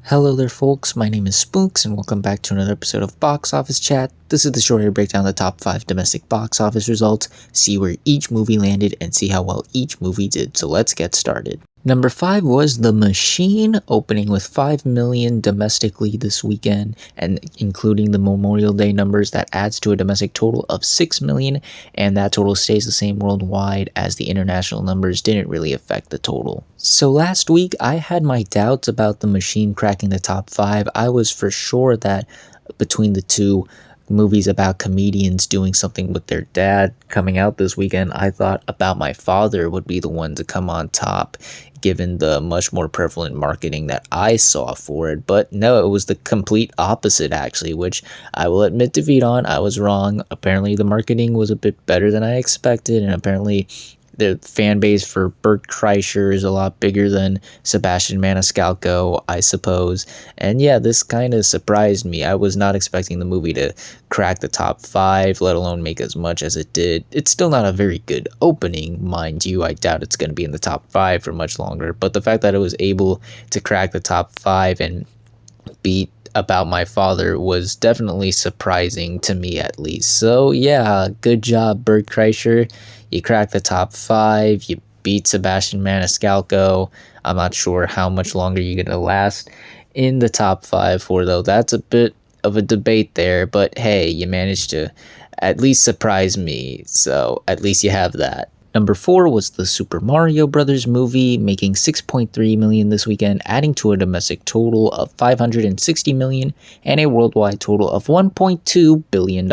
Hello there folks, my name is Spooks and welcome back to another episode of Box Office Chat. This is the show where we break down the top 5 domestic box office results, see where each movie landed, and see how well each movie did. So let's get started. Number 5 was The Machine, opening with 5 million domestically this weekend, and including the Memorial Day numbers, that adds to a domestic total of 6 million, and that total stays the same worldwide as the international numbers didn't really affect the total. So last week, I had my doubts about The Machine cracking the top 5. I was for sure that between the two movies about comedians doing something with their dad coming out this weekend, I thought About My Father would be the one to come on top, given the much more prevalent marketing that I saw for it. But no, it was the complete opposite, actually, which I will admit defeat on. I was wrong. Apparently, the marketing was a bit better than I expected, and apparently the fan base for Bert Kreischer is a lot bigger than Sebastian Maniscalco, I suppose. And yeah, this kind of surprised me. I was not expecting the movie to crack the top 5, let alone make as much as it did. It's still not a very good opening, mind you. I doubt it's going to be in the top 5 for much longer. But the fact that it was able to crack the top 5 and beat About My Father was definitely surprising to me, at least. So yeah, good job, Bert Kreischer. You cracked the top 5, you beat Sebastian Maniscalco. I'm not sure how much longer you're going to last in the top 5 for, though. That's a bit of a debate there, but hey, you managed to at least surprise me, so at least you have that. Number 4 was the Super Mario Brothers movie, making 6.3 million this weekend, adding to a domestic total of 560 million and a worldwide total of $1.2 billion.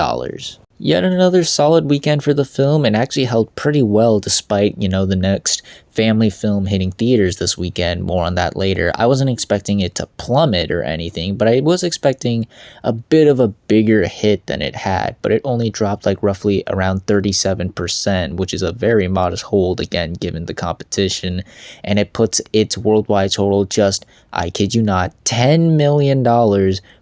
Yet another solid weekend for the film, and actually held pretty well despite, the next family film hitting theaters this weekend. More on that later. I wasn't expecting it to plummet or anything, but I was expecting a bit of a bigger hit than it had, but it only dropped like roughly around 37%, which is a very modest hold, again, given the competition, and it puts its worldwide total just, I kid you not, $10 million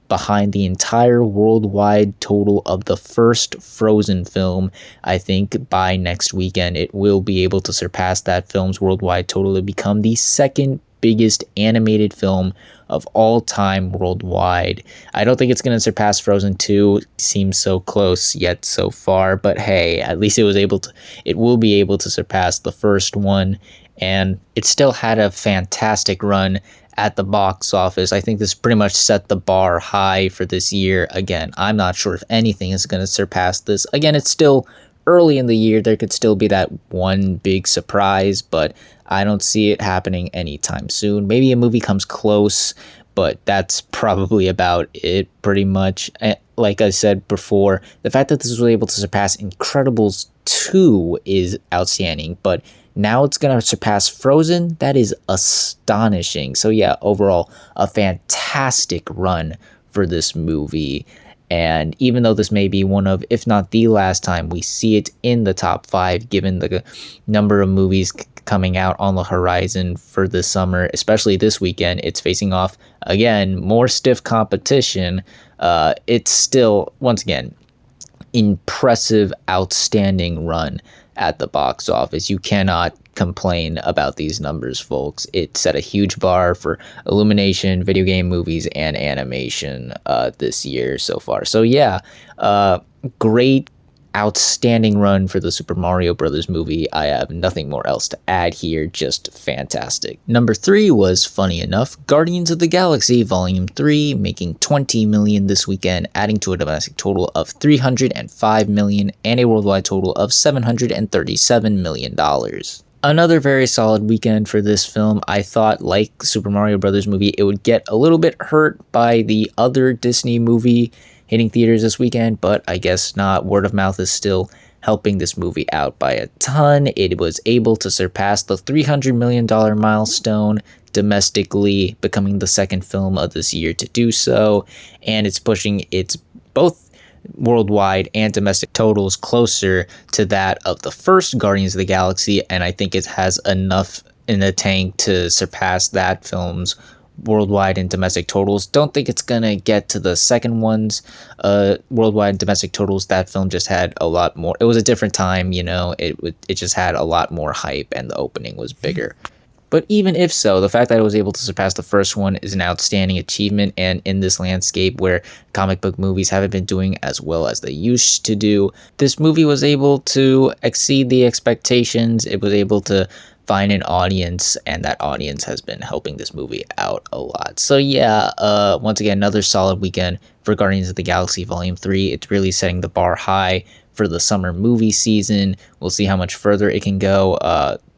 behind the entire worldwide total of the first Frozen film. I think by next weekend it will be able to surpass that film's worldwide total to become the second biggest animated film of all time worldwide. I don't think it's going to surpass Frozen 2. Seems so close yet so far, but hey, at least it will be able to surpass the first one, and it still had a fantastic run at the box office. I think this pretty much set the bar high for this year. Again, I'm not sure if anything is going to surpass this. Again, it's still early in the year. There could still be that one big surprise, but I don't see it happening anytime soon. Maybe a movie comes close, but that's probably about it pretty much. Like I said before, the fact that this was able to surpass Incredibles 2 is outstanding, but now it's going to surpass Frozen. That is astonishing. So yeah, overall, a fantastic run for this movie. And even though this may be one of, if not the last time we see it in the top 5, given the number of movies coming out on the horizon for this summer, especially this weekend, it's facing off, again, more stiff competition. It's still, once again, impressive, outstanding run at the box office. You cannot complain about these numbers, folks. It set a huge bar for illumination, video game movies, and animation this year so far. So yeah, great, outstanding run for the Super Mario Brothers movie. I have nothing more else to add here, just fantastic. Number 3 was, funny enough, Guardians of the Galaxy Volume 3, making 20 million this weekend, adding to a domestic total of 305 million and a worldwide total of $737 million. Another very solid weekend for this film. I thought, like Super Mario Brothers movie, it would get a little bit hurt by the other Disney movie hitting theaters this weekend, but I guess not. Word of mouth is still helping this movie out by a ton. It was able to surpass the $300 million milestone domestically, becoming the second film of this year to do so, and it's pushing its both worldwide and domestic totals closer to that of the first Guardians of the Galaxy, and I think it has enough in the tank to surpass that film's worldwide and domestic totals. Don't think it's gonna get to the second one's worldwide and domestic totals. That film just had a lot more. It was a different time, it just had a lot more hype, and the opening was bigger. But even if so, the fact that it was able to surpass the first one is an outstanding achievement, and in this landscape where comic book movies haven't been doing as well as they used to do, this movie was able to exceed the expectations. It was able to find an audience, and that audience has been helping this movie out a lot. So yeah, once again, another solid weekend for Guardians of the Galaxy Volume 3. It's really setting the bar high for the summer movie season. We'll see how much further it can go.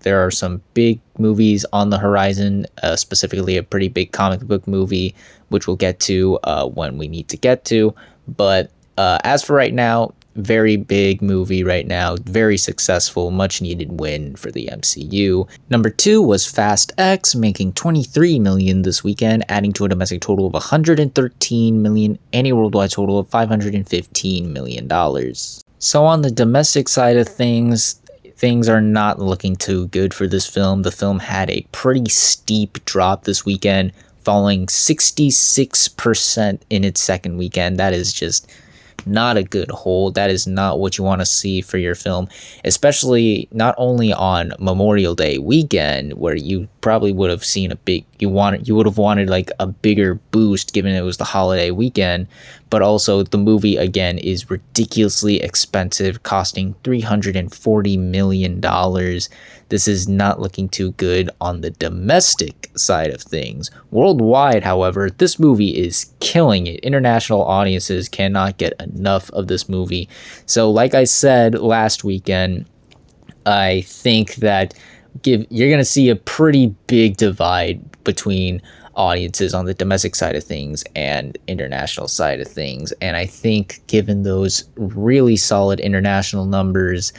There are some big movies on the horizon, specifically a pretty big comic book movie, which we'll get to when we need to get to. But as for right now, very big movie right now, very successful, much needed win for the MCU. Number 2 was Fast X, making $23 million this weekend, adding to a domestic total of $113 million and a worldwide total of $515 million. So on the domestic side of things are not looking too good for this film. The film had a pretty steep drop this weekend, falling 66% in its second weekend. That is just not a good hold. That is not what you want to see for your film, especially not only on Memorial Day weekend, where you probably would have seen you would have wanted like a bigger boost given it was the holiday weekend, but also the movie again is ridiculously expensive, costing $340 million. This is not looking too good on the domestic side of things. Worldwide, however, this movie is killing it. International audiences cannot get enough of this movie. So like I said last weekend, I think that you're going to see a pretty big divide between audiences on the domestic side of things and international side of things. And I think given those really solid international numbers,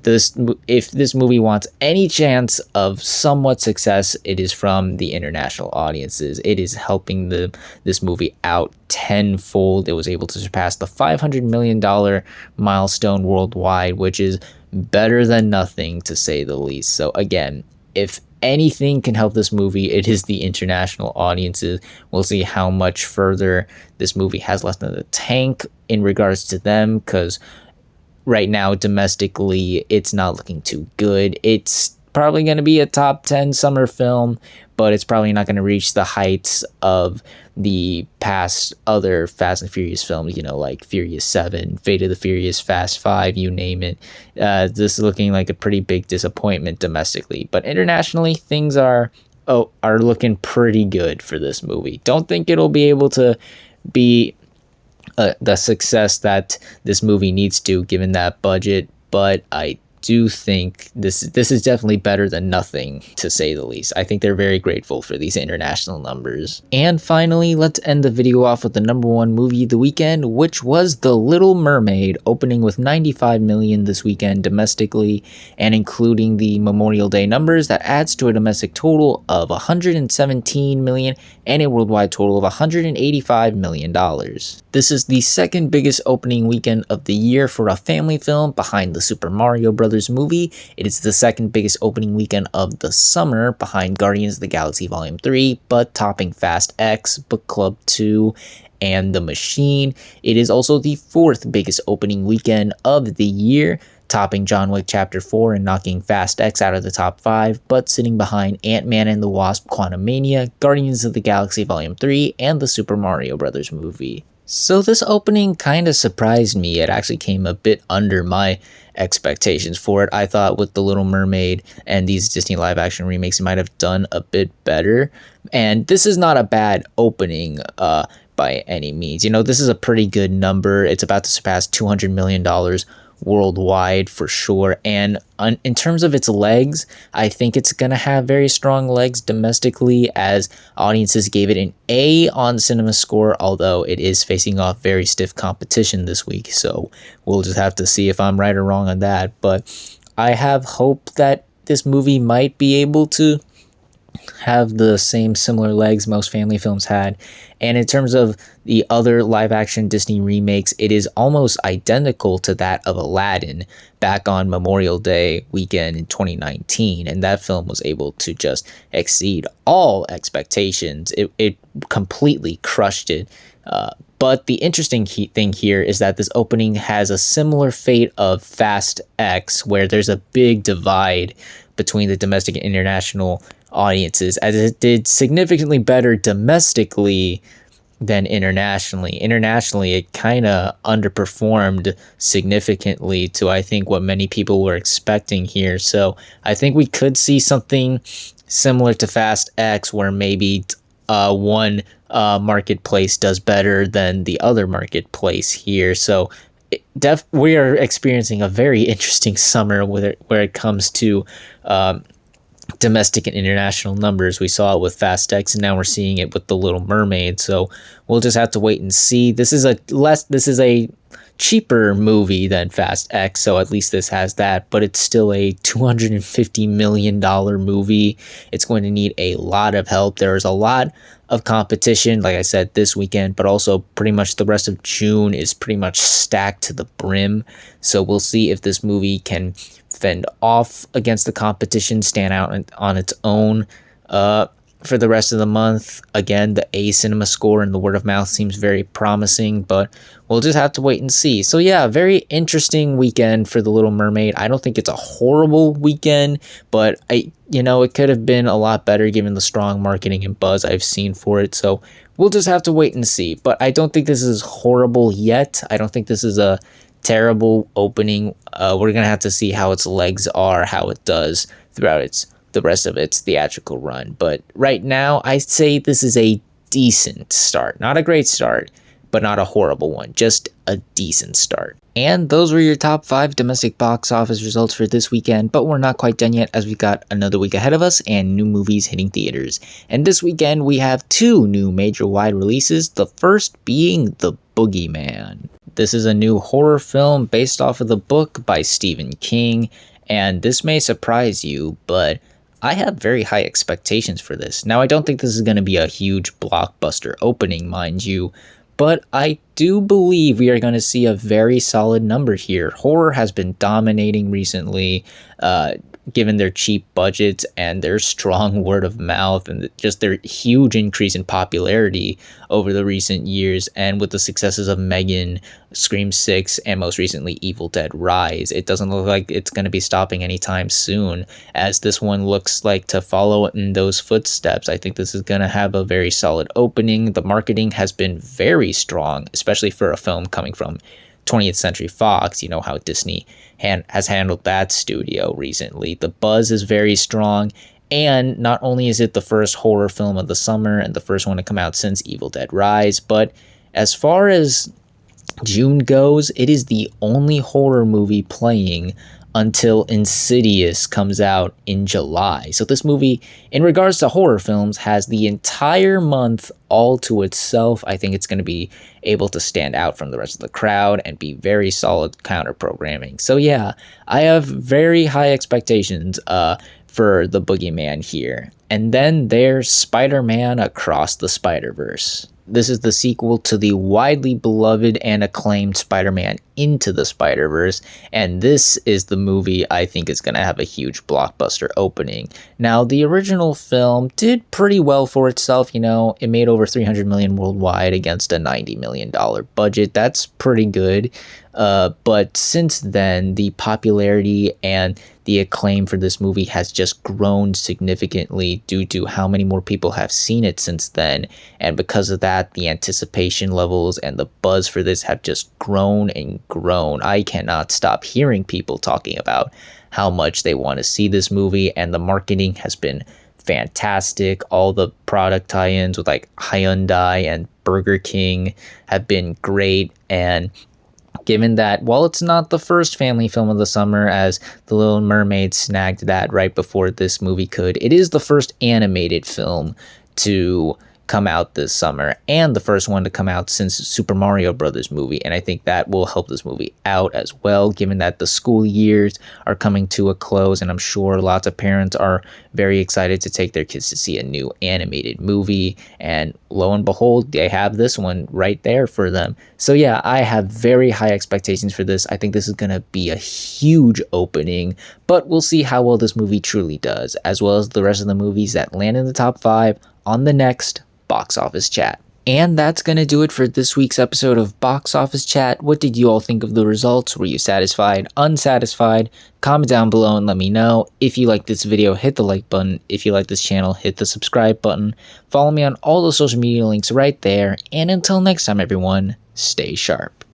if this movie wants any chance of somewhat success, it is from the international audiences. It is helping this movie out tenfold. It was able to surpass the $500 million milestone worldwide, which is better than nothing, to say the least. So again, if anything can help this movie, it is the international audiences. We'll see how much further this movie has left in the tank in regards to them, because right now domestically it's not looking too good. It's probably going to be a top 10 summer film, but it's probably not going to reach the heights of the past other Fast and Furious films, like Furious 7, Fate of the Furious, Fast 5, you name it. This is looking like a pretty big disappointment domestically, but internationally things are looking pretty good for this movie. Don't think it'll be able to be the success that this movie needs to given that budget, but I do think this is definitely better than nothing, to say the least. I think they're very grateful for these international numbers. And finally, let's end the video off with the number 1 movie of the weekend, which was The Little Mermaid, opening with $95 million this weekend domestically, and including the Memorial Day numbers, that adds to a domestic total of $117 million and a worldwide total of $185 million. This is the second biggest opening weekend of the year for a family film, behind the Super Mario Bros. Movie. It is the second biggest opening weekend of the summer, behind Guardians of the Galaxy Volume 3, but topping Fast X, Book Club 2, and The Machine. It is also the 4th biggest opening weekend of the year, topping John Wick Chapter 4 and knocking Fast X out of the top 5, but sitting behind Ant-Man and the Wasp: Quantumania, Guardians of the Galaxy Volume 3, and the Super Mario Bros. Movie. So this opening kind of surprised me. It actually came a bit under my expectations for it. I thought with The Little Mermaid and these Disney live action remakes, it might have done a bit better. And this is not a bad opening by any means. This is a pretty good number. It's about to surpass $200 million worldwide for sure, and in terms of its legs, I think it's gonna have very strong legs domestically, as audiences gave it an A on CinemaScore, although it is facing off very stiff competition this week, so we'll just have to see if I'm right or wrong on that. But I have hope that this movie might be able to have the same similar legs most family films had. And in terms of the other live action Disney remakes, it is almost identical to that of Aladdin back on Memorial Day weekend in 2019. And that film was able to just exceed all expectations. It completely crushed it. But the interesting thing here is that this opening has a similar fate of Fast X, where there's a big divide between the domestic and international audiences, as it did significantly better domestically than internationally. Internationally, it kind of underperformed significantly to, I think, what many people were expecting here. So I think we could see something similar to Fast X, where maybe one marketplace does better than the other marketplace here. So we are experiencing a very interesting summer where it comes to domestic and international numbers. We saw it with Fast X, and now we're seeing it with The Little Mermaid. So we'll just have to wait and see. This is a cheaper movie than Fast X, so at least this has that, but it's still a $250 million movie. It's going to need a lot of help. There is a lot of competition, like I said, this weekend, but also pretty much the rest of June is pretty much stacked to the brim. So we'll see if this movie can fend off against the competition, stand out on its own for the rest of the month. Again, the A Cinema score and the word of mouth seems very promising, but we'll just have to wait and see. So yeah, very interesting weekend for The Little Mermaid. I don't think it's a horrible weekend, but it could have been a lot better given the strong marketing and buzz I've seen for it. So we'll just have to wait and see. But I don't think this is horrible yet. I don't think this is a terrible opening. We're gonna have to see how its legs are, how it does throughout the rest of its theatrical run. But right now, I'd say this is a decent start. Not a great start, but not a horrible one. Just a decent start. And those were your top 5 domestic box office results for this weekend, but we're not quite done yet, as we got another week ahead of us and new movies hitting theaters. And this weekend, we have 2 new major wide releases, the first being The Boogeyman. This is a new horror film based off of the book by Stephen King, and this may surprise you, but I have very high expectations for this. Now, I don't think this is going to be a huge blockbuster opening, mind you, but I do believe we are going to see a very solid number here. Horror has been dominating recently, given their cheap budgets and their strong word of mouth and just their huge increase in popularity over the recent years. And with the successes of Megan, Scream 6, and most recently Evil Dead Rise, it doesn't look like it's going to be stopping anytime soon, as this one looks like to follow in those footsteps. I think this is going to have a very solid opening. The marketing has been very strong, especially for a film coming from 20th Century Fox. You know how Disney has handled that studio recently. The buzz is very strong, and not only is it the first horror film of the summer and the first one to come out since Evil Dead Rise, but as far as June goes, it is the only horror movie playing until Insidious comes out in July. So this movie, in regards to horror films, has the entire month all to itself. I think it's going to be able to stand out from the rest of the crowd and be very solid counter programming. So yeah, I have very high expectations for The Boogeyman here. And then there's Spider-Man Across the Spider-Verse. This is the sequel to the widely beloved and acclaimed Spider-Man Into the Spider-Verse, and this is the movie I think is going to have a huge blockbuster opening. Now, the original film did pretty well for itself. It made over $300 million worldwide against a $90 million budget. That's pretty good. But since then, the popularity and the acclaim for this movie has just grown significantly due to how many more people have seen it since then. And because of that, the anticipation levels and the buzz for this have just grown and grown. I cannot stop hearing people talking about how much they want to see this movie, and the marketing has been fantastic. All the product tie-ins with like Hyundai and Burger King have been great, and given that while it's not the first family film of the summer, as The Little Mermaid snagged that right before this movie could, it is the first animated film to come out this summer and the first one to come out since Super Mario Brothers movie, and I think that will help this movie out as well, given that the school years are coming to a close, and I'm sure lots of parents are very excited to take their kids to see a new animated movie, and lo and behold, they have this one right there for them. So yeah, I have very high expectations for this. I think this is going to be a huge opening, but we'll see how well this movie truly does, as well as the rest of the movies that land in the top 5 on the next Box Office Chat. And that's going to do it for this week's episode of Box Office Chat. What did you all think of the results? Were you satisfied, unsatisfied? Comment down below and let me know. If you like this video, hit the like button. If you like this channel, hit the subscribe button. Follow me on all the social media links right there. And until next time, everyone, stay sharp.